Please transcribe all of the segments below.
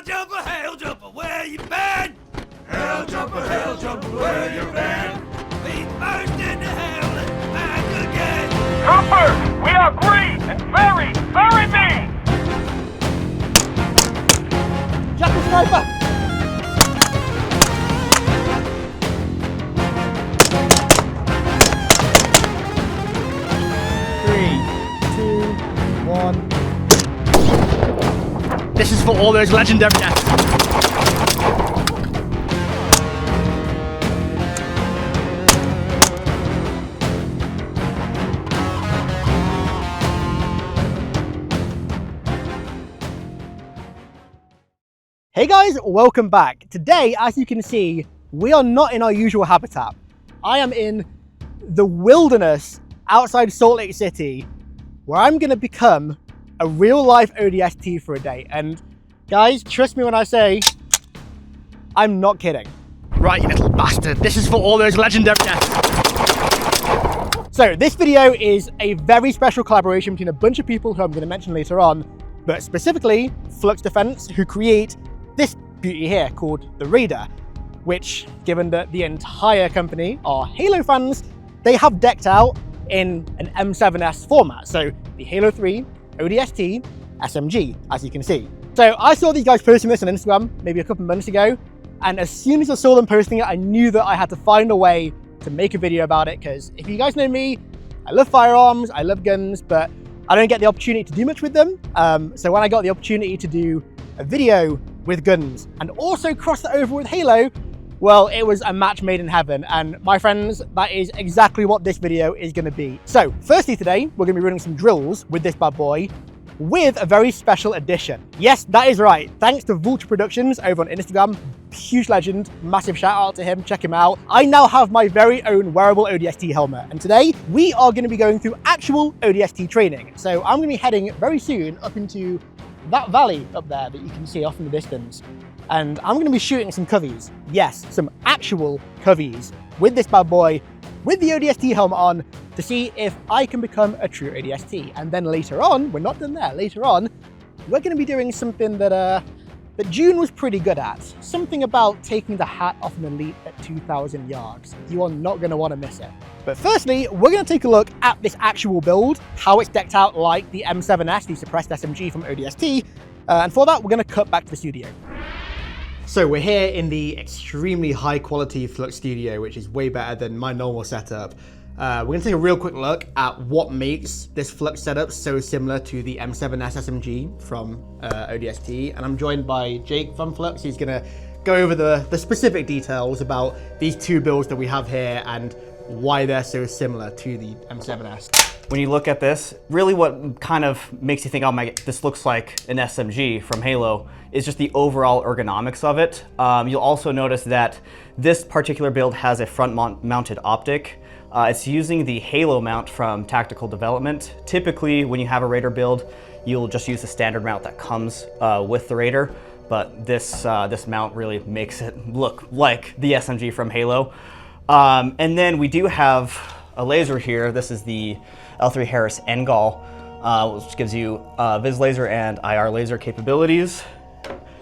hail jumper, where you been? Hail jumper, where you been? Feet first into hell and back again. Trooper, we are green and very, very mean. Jackal sniper! Three, two, one. This is for all those legendary deaths. Hey guys, welcome back. Today, as you can see, we are not in our usual habitat. I am in the wilderness outside Salt Lake City, where I'm gonna become a real life ODST for a day. And guys, trust me when I say, I'm not kidding. Right, you little bastard. This is for all those legendary deaths. So this video is a very special collaboration between a bunch of people who I'm gonna mention later on, but specifically Flux Defense, who create this beauty here called the Raider, which, given that the entire company are Halo fans, they have decked out in an M7S format. So the Halo 3 ODST SMG, as you can see. So I saw these guys posting this on Instagram maybe a couple of months ago, and as soon as I saw them posting it, I knew that I had to find a way to make a video about it, because if you guys know me, I love firearms, I love guns, but I don't get the opportunity to do much with them. So when I got the opportunity to do a video with guns and also cross that over with Halo, well, it was a match made in heaven. And my friends, that is exactly what this video is gonna be. So firstly today, we're gonna be running some drills with this bad boy with a very special edition. Yes, that is right. Thanks to Vulture Productions over on Instagram, huge legend, massive shout out to him, check him out. I now have my very own wearable ODST helmet. And today we are gonna be going through actual ODST training. So I'm gonna be heading very soon up into that valley up there that you can see off in the distance. And I'm gonna be shooting some coveys. Yes, some actual coveys with this bad boy, with the ODST helmet on, to see if I can become a true ODST. And then later on, we're not done there, later on, we're gonna be doing something that June was pretty good at. Something about taking the hat off an elite at 2,000 yards. You are not gonna wanna miss it. But firstly, we're gonna take a look at this actual build, how it's decked out like the M7S, the suppressed SMG from ODST. And for that, we're gonna cut back to the studio. So we're here in the extremely high quality Flux studio, which is way better than my normal setup. We're gonna take a real quick look at what makes this Flux setup so similar to the M7S SMG from ODST. And I'm joined by Jake from Flux. He's gonna go over the specific details about these two builds that we have here and why they're so similar to the M7S. When you look at this, really what kind of makes you think, oh my, this looks like an SMG from Halo is just the overall ergonomics of it. You'll also notice that this particular build has a front mounted optic. It's using the Halo mount from Tactical Development. Typically, when you have a Raider build, you'll just use the standard mount that comes with the Raider, but this mount really makes it look like the SMG from Halo. And then we do have a laser here. This is the L3 Harris NGAL, which gives you Vis laser and IR laser capabilities.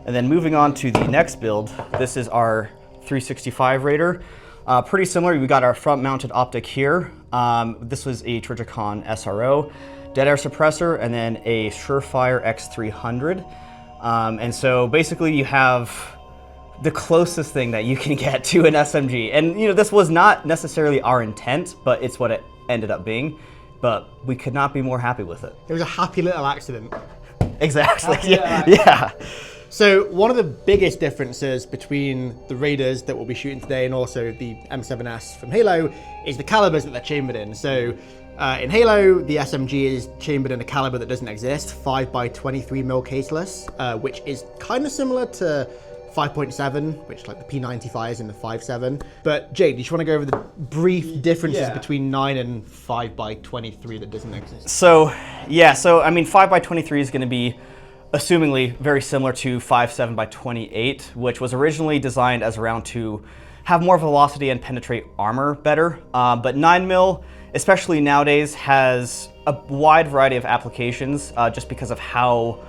And then moving on to the next build, this is our 365 Raider. Pretty similar, we got our front mounted optic here. This was a Trijicon SRO, dead air suppressor, and then a Surefire X300. And so basically you have the closest thing that you can get to an SMG. And you know, this was not necessarily our intent, but it's what it ended up being. But we could not be more happy with it. It was a happy little accident. Exactly, Yeah. yeah. So one of the biggest differences between the Raiders that we'll be shooting today and also the M7S from Halo is the calibers that they're chambered in. So in Halo, the SMG is chambered in a caliber that doesn't exist, 5x23mm caseless, which is kind of similar to 5.7, which like the P95 is in the 5.7. But Jade, do you want to go over the brief differences between 9 and 5x23 that doesn't exist? So yeah, I mean 5x23 is going to be assumingly very similar to 5.7x28, which was originally designed as a round to have more velocity and penetrate armor better. But 9mm, especially nowadays, has a wide variety of applications just because of how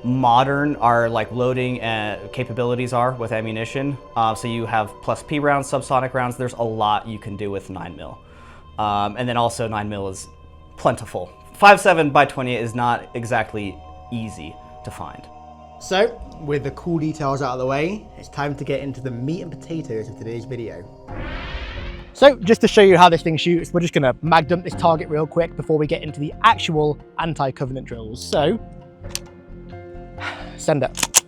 modern our like loading capabilities are with ammunition. So you have plus P rounds, subsonic rounds. There's a lot you can do with 9mm. And then also 9mm is plentiful. 5.7 by 28 is not exactly easy to find. So, with the cool details out of the way, it's time to get into the meat and potatoes of today's video. So, just to show you how this thing shoots, we're just gonna mag dump this target real quick before we get into the actual anti-covenant drills. So, send it.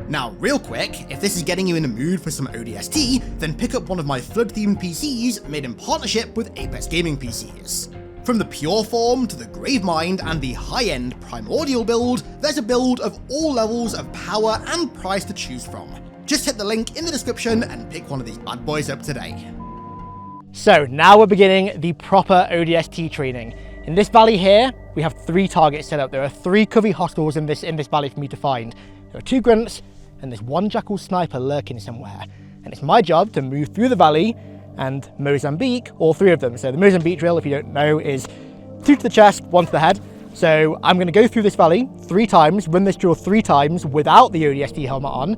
Now, real quick, if this is getting you in the mood for some ODST, then pick up one of my flood-themed PCs made in partnership with Apex Gaming PCs. From the pure form to the Gravemind and the high-end Primordial build, there's a build of all levels of power and price to choose from. Just hit the link in the description and pick one of these bad boys up today. So now we're beginning the proper ODST training. In this valley here, we have 3 targets set up. There are 3 Covey hostiles in this valley for me to find. There are 2 grunts and there's 1 jackal sniper lurking somewhere. And it's my job to move through the valley and Mozambique all 3 of them. So the Mozambique drill, if you don't know, is 2 to the chest, 1 to the head. So I'm going to go through this valley 3 times, win this drill 3 times without the ODST helmet on,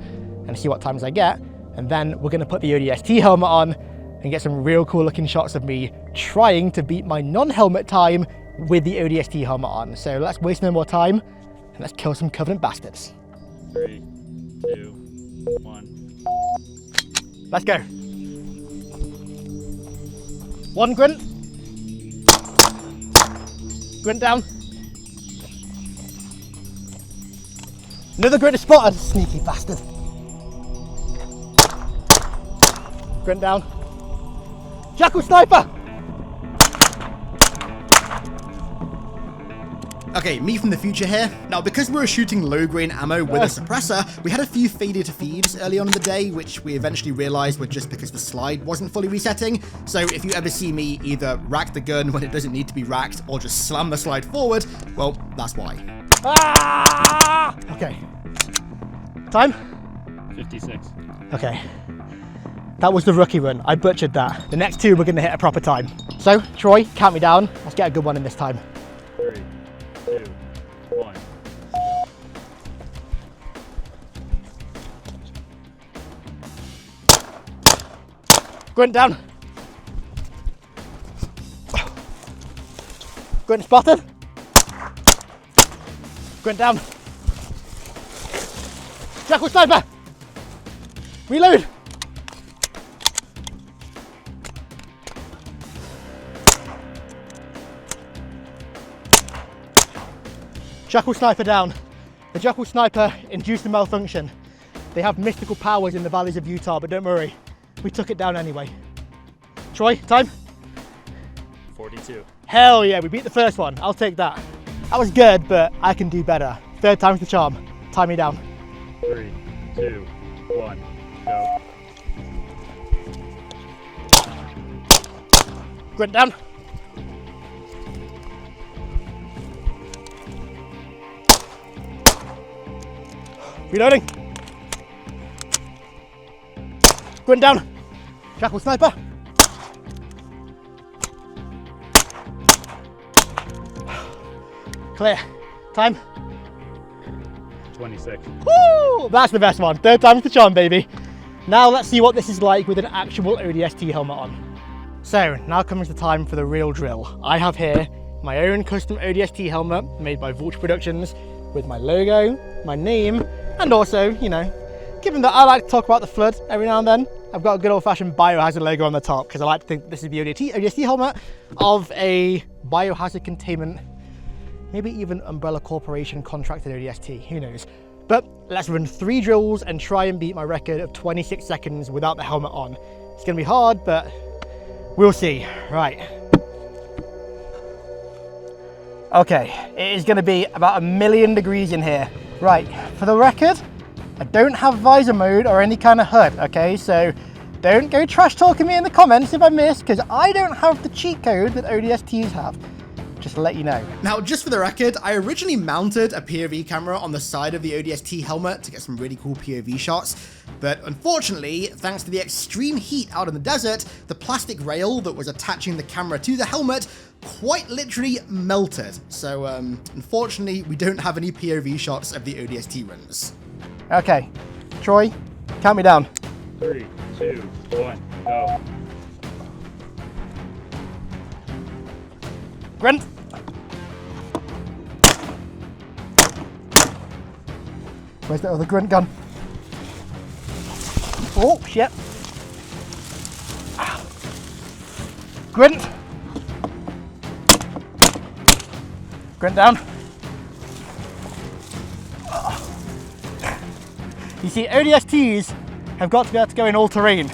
and see what times I get. And then we're going to put the ODST helmet on and get some real cool looking shots of me trying to beat my non-helmet time with the ODST helmet on. So let's waste no more time and let's kill some Covenant bastards. 3, 2, 1. Let's go. 1 grunt. Grunt down. Another grunt is spotted, sneaky bastard. Grunt down. Jackal sniper! Okay, me from the future here. Now, because we were shooting low-grain ammo with a suppressor, we had a few failure to feeds early on in the day, which we eventually realized were just because the slide wasn't fully resetting. So if you ever see me either rack the gun when it doesn't need to be racked or just slam the slide forward, well, that's why. Ah! Okay. Time? 56. Okay. That was the rookie run. I butchered that. The next 2 we're gonna hit a proper time. So, Troy, count me down. Let's get a good one in this time. 3, 2, 1. Grunt down. Grunt spotted. Grunt down. Jackal sniper. Reload. Jackal sniper down. The Jackal sniper induced a malfunction. They have mystical powers in the valleys of Utah, but don't worry, we took it down anyway. Troy, time? 42. Hell yeah, we beat the first one. I'll take that. That was good, but I can do better. 3rd time's the charm. Tie me down. 3, 2, 1. Go. Grunt down. Reloading. Grunt down. Jackal sniper. Clear. Time? 26. Woo! That's the best one. 3rd time's the charm, baby. Now let's see what this is like with an actual ODST helmet on. So now comes the time for the real drill. I have here my own custom ODST helmet made by Vulture Productions with my logo, my name, and also, you know, given that I like to talk about the flood every now and then, I've got a good old-fashioned biohazard logo on the top because I like to think this is the ODST helmet of a biohazard containment, maybe even Umbrella Corporation contracted ODST, who knows. But let's run 3 drills and try and beat my record of 26 seconds without the helmet on. It's gonna be hard, but we'll see. Right. Okay, it is gonna be about 1,000,000 degrees in here. Right, for the record, I don't have visor mode or any kind of HUD, okay? So don't go trash talking me in the comments if I miss, because I don't have the cheat code that ODSTs have. just to let you know. Now, just for the record, I originally mounted a POV camera on the side of the ODST helmet to get some really cool POV shots, but unfortunately, thanks to the extreme heat out in the desert, the plastic rail that was attaching the camera to the helmet quite literally melted. So, unfortunately, we don't have any POV shots of the ODST runs. Okay, Troy, count me down. 3, 2, 1, go. Grunt. Where's the other grunt gun? Oh, shit. Grunt. Grunt down. You see, ODSTs have got to be able to go in all terrain.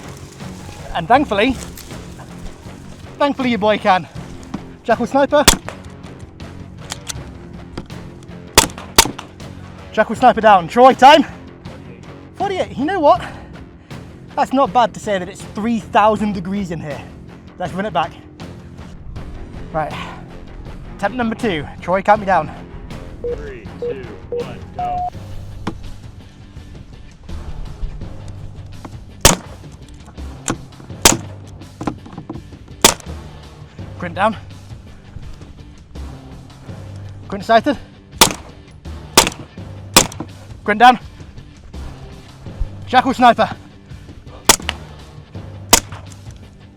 And thankfully your boy can. Jackal sniper. Jackal sniper down. Troy, time. 48. You know what? That's not bad to say that it's 3,000 degrees in here. Let's run it back. Right. Attempt number 2. Troy, count me down. 3, 2, 1, go. Grunt down. Grunt sighted. Grunt down. Jackal sniper.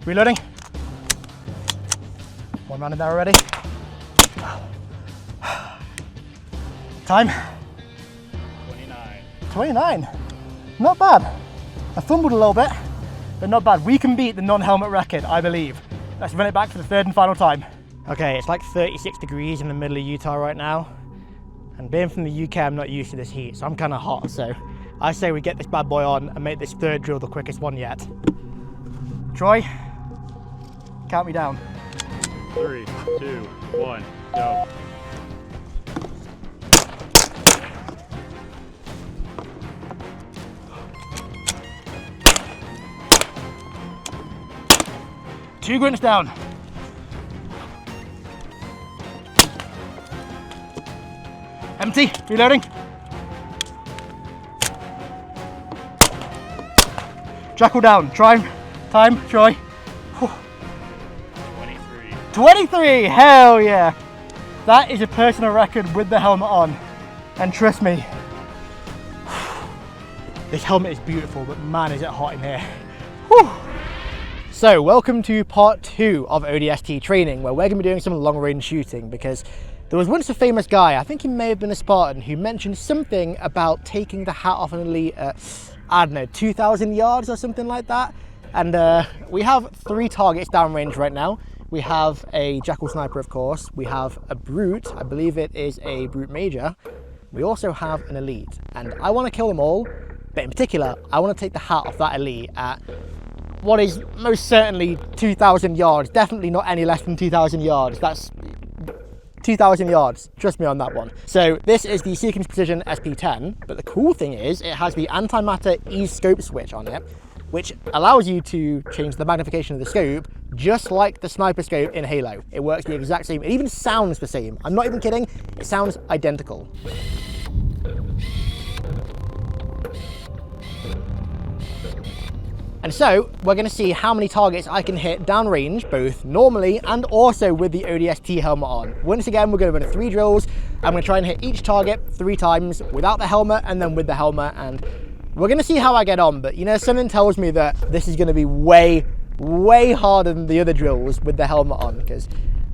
Reloading. One round in there already. Time. 29. 29. Not bad. I fumbled a little bit, but not bad. We can beat the non-helmet record, I believe. Let's run it back for the third and final time. Okay, it's like 36 degrees in the middle of Utah right now. And being from the UK, I'm not used to this heat, so I'm kind of hot. So I say we get this bad boy on and make this third drill the quickest one yet. Troy, count me down. 3, 2, 1, go. Two grunts down. Empty, reloading. Jackal down, time, Troy. 23. 23, hell yeah. That is a personal record with the helmet on. And trust me, this helmet is beautiful, but man is it hot in here. Whew. So welcome to part 2 of ODST training, where we're going to be doing some long range shooting, because there was once a famous guy, I think he may have been a Spartan, who mentioned something about taking the hat off an elite at, I don't know, 2,000 yards or something like that. And we have 3 targets downrange right now. We have a Jackal sniper, of course. We have a brute, I believe it is a brute major. We also have an elite, and I want to kill them all, but in particular, I want to take the hat off that elite at what is most certainly 2,000 yards, definitely not any less than 2,000 yards. That's 2,000 yards, trust me on that one. So this is the SifiKILLS Precision SP10, but the cool thing is it has the antimatter E-scope switch on it, which allows you to change the magnification of the scope just like the sniper scope in Halo. It works the exact same, it even sounds the same. I'm not even kidding, it sounds identical. And so we're going to see how many targets I can hit downrange, both normally and also with the ODST helmet on. Once again, we're going to run 3 drills. I'm going to try and hit each target 3 times without the helmet and then with the helmet, and we're going to see how I get on. But you know, something tells me that this is going to be way harder than the other drills with the helmet on, because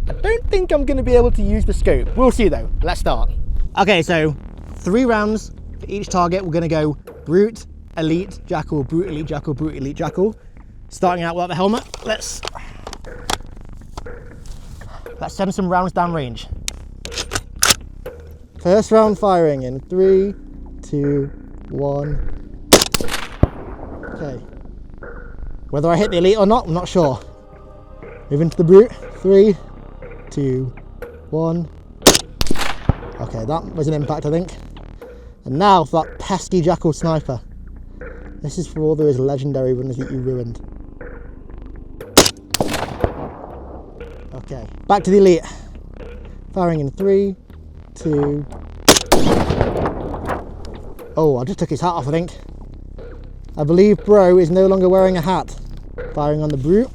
I don't think I'm going to be able to use the scope. We'll see though. Let's start. Okay, so 3 rounds for each target. We're going to go brute, elite, jackal, brute, elite, jackal, brute, elite, jackal. Starting out without the helmet. Let's send some rounds downrange. First round firing in 3, 2, 1. Okay. Whether I hit the elite or not, I'm not sure. Moving to the brute. 3, 2, 1. Okay, that was an impact, I think. And now for that pesky jackal sniper. This is for all those legendary runners that you ruined. Okay, back to the elite. Firing in 3, 2. Oh, I just took his hat off, I think. I believe Bro is no longer wearing a hat. Firing on the Brute.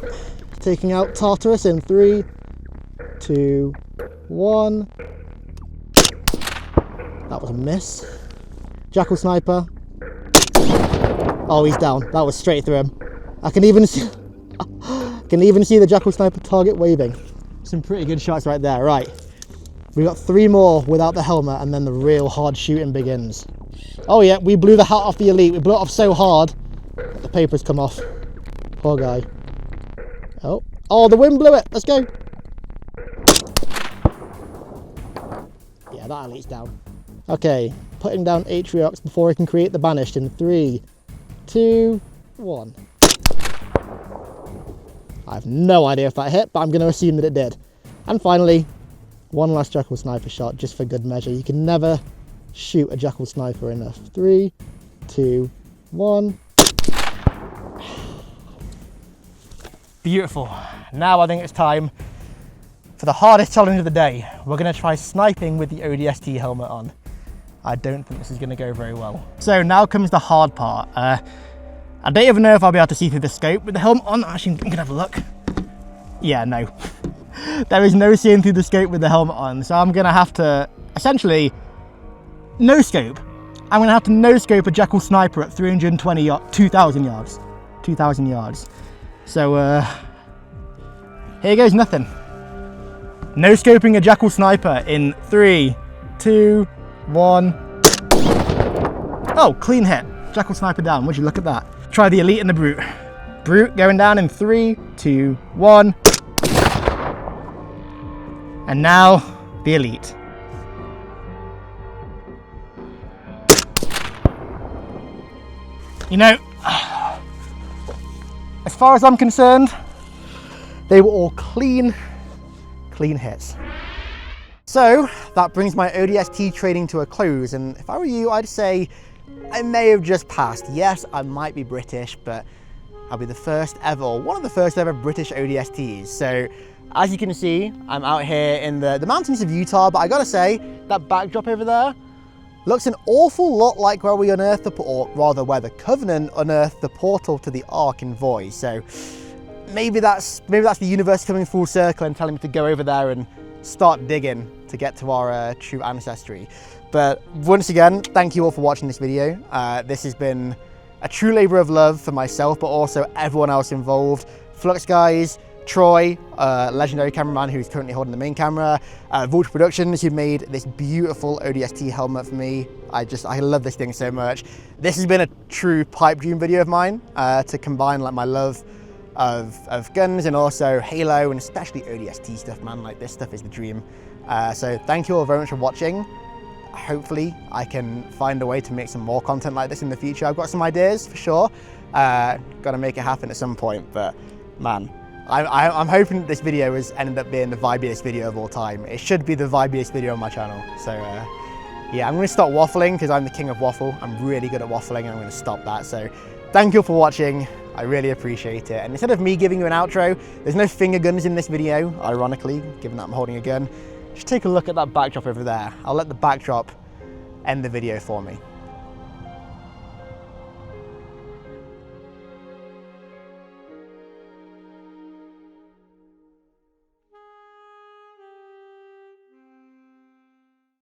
Taking out Tartarus in 3, 2, 1. That was a miss. Jackal Sniper. Oh, he's down. That was straight through him. I can even see the Jackal Sniper target waving. Some pretty good shots right there. Right. We got 3 more without the helmet and then the real hard shooting begins. Oh yeah, we blew the hat off the Elite. We blew it off so hard that the paper's come off. Poor guy. Oh, the wind blew it. Let's go. Yeah, that Elite's down. Okay, putting down Atriox before I can create the Banished in 3, 2, 1. I have no idea if that hit, but I'm going to assume that it did. And finally, one last Jackal Sniper shot, just for good measure. You can never shoot a Jackal Sniper enough. 3, 2, 1. Beautiful. Now I think it's time for the hardest challenge of the day. We're going to try sniping with the ODST helmet on. I don't think this is going to go very well. So now comes the hard part. I don't even know if I'll be able to see through the scope with the helmet on. Actually, I'm going to have a look. Yeah, no. There is no seeing through the scope with the helmet on. So I'm going to have to, essentially, no scope. I'm going to have to no scope a Jackal Sniper at 320 yards, 2,000 yards. 2,000 yards. So, here goes nothing. No scoping a Jackal Sniper in 3, 2, 1. Oh, clean hit. Jackal Sniper down. Would you look at that? Try the Elite and the Brute. Brute going down in 3, 2, 1. And now the Elite. You know, as far as I'm concerned, they were all clean hits. So that brings my ODST training to a close, and if I were you, I'd say I may have just passed. Yes, I might be British, but I'll be the first ever, or one of the first ever British ODSTs. So as you can see, I'm out here in the mountains of Utah, but I gotta say, that backdrop over there looks an awful lot like where we unearthed or rather where the Covenant unearthed the portal to the Ark in Void. So maybe that's the universe coming full circle and telling me to go over there and start digging to get to our true ancestry. But once again, thank you all for watching this video. This has been a true labor of love for myself, but also everyone else involved. Flux guys, Troy, legendary cameraman who's currently holding the main camera, Vajra Productions who made this beautiful ODST helmet for me. I love this thing so much. This has been a true pipe dream video of mine, to combine like my love of guns and also Halo and especially ODST stuff, man. Like this stuff is the dream. So thank you all very much for watching. Hopefully I can find a way to make some more content like this in the future. I've got some ideas for sure. Got to make it happen at some point, but man, I'm hoping this video has ended up being the vibiest video of all time. It should be the vibiest video on my channel. So yeah, I'm going to stop waffling because I'm the king of waffle. I'm really good at waffling and I'm going to stop that. So thank you for watching. I really appreciate it. And instead of me giving you an outro, there's no finger guns in this video, ironically, given that I'm holding a gun. Just take a look at that backdrop over there. I'll let the backdrop end the video for me.